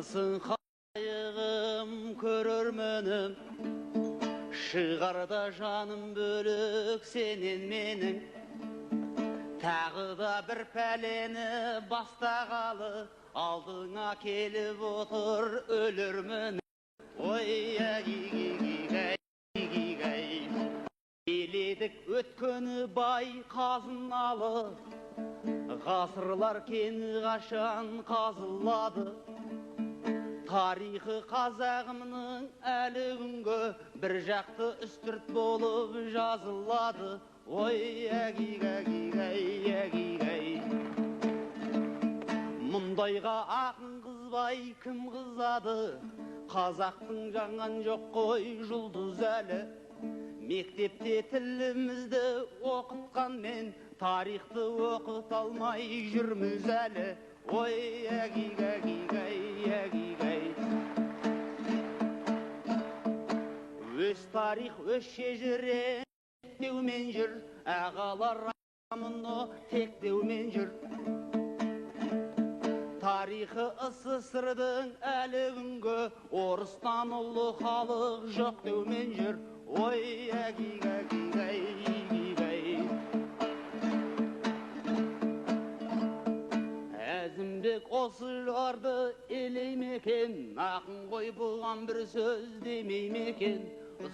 Мысың қайығым көрерменім, шығарда жаным бөлік сенен менің. Тағы да бір пәлені бастағалы, алдыңа келіп отыр өлермін. Ой, әгигигигай, еледік өткені бай қазыналы, ғасырлар кені қашан қазылады. Тарихы қазағымның әлі күнгі бір жақты үстірт болып жазылады. Ой, әгигай, мұндайға ақын қызбай кім қызады? Қазақтың жаңған жоқ қой жұлдыз әлі. Мектепте тілімізді оқытқан мен, тарихты оқыта алмай жүрміз әлі. Ой, әгигай. Өз тарих, өз шежіре тектеумен жүр, ағалар мұны тектеумен жүр. Тарихы СССР-дің әлі күнгі орыстан ұлы халық жоқ деумен жүр. Ой, әгигай. Әзімбек осы жарды елеймекен, ақын ғой бұған бір сөз демеймекен.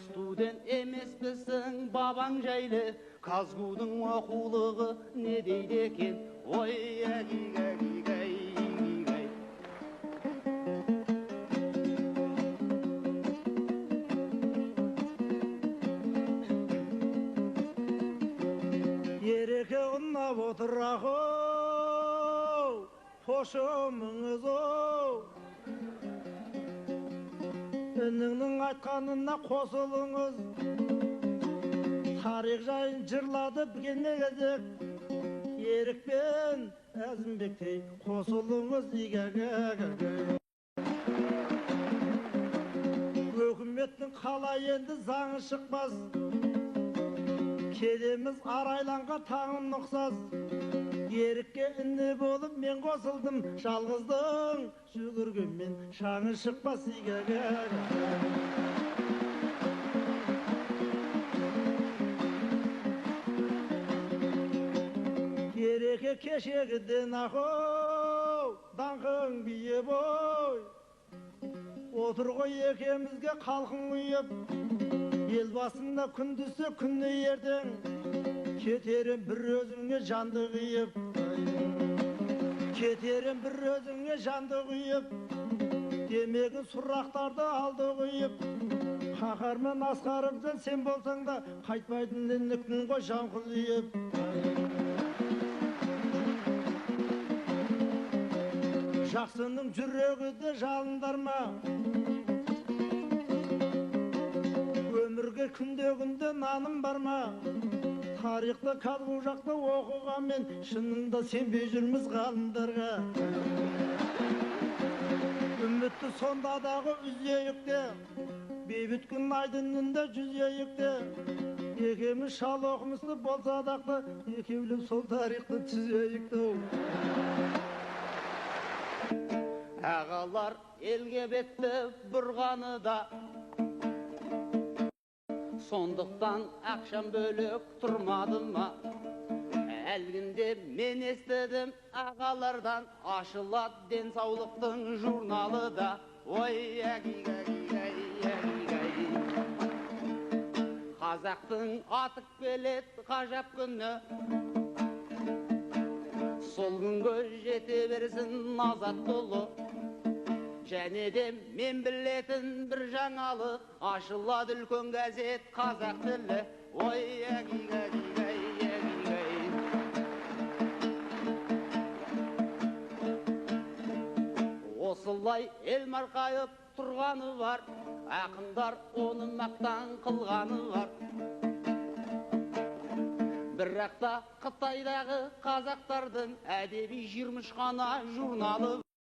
Студент емеспісің бабаң жайлы, Казгудың оқулығы не дейді екен? Ой, әгигай. Ереке ұнап отыр ағау, қошымыңыз оу. Ініңнің айтқанына қосылыңыз, тарих жайын жырлады бігене кезек. Ерік пен Әзімбектей қосылыңыз игәгәгәгәй. Өкіметтің қалай енді заңы шықпас, келеміз арайланға таңым ұқсас. Ерікке інні болып мен қосылдым, жалғыздың жүгіргенмен шаңы шықпас игәгәгәй. Ереке кешегіден ақау, даңқың бие бой. Отыр ғой екемізге қалқын ұйып, ел басында күн түссе күнне ертең, кетерім бір өзіңе жанды қиып. Кетерім бір өзіңе жанды қиып, демегін сұрақтарды алды қиып. Қақармен асқарымсың сен болсаң да, қайтпайтын еннікін ғой жанқыл үйіп. Жақсының жүрегі де жалындар ма? Өмірге күнде наным бар ма? Тарихты қазғы жақты оқығанмен, шынында сенбей жүрміз ғалымдарға. Үмітті сондадағы үзейікте, бейбіт күн айдынында жүзейікте. Екеміз шал оқымысты болса дақты, екеулі сол тарихты түзейікті. Ағалар елге бетті бұрғаны да, сондықтан ақшам бөлек тұрмады ма? Әлгінде мен естідім ағалардан, ашылады денсаулықтың журналы да. Ой, әгигай. Қазақтың атып келет ғажап күні, сол күнгі жете берсін азат толы. Және де мен білетін бір жаңалық, ашылады үлкен газет қазақ тілі. Ой, әгигай. Осылай ел марқайып тұрғаны бар, ақындар оны мақтан қылғаны бар. Бірақта Қытайдағы қазақтардың әдеби 20 қана журналы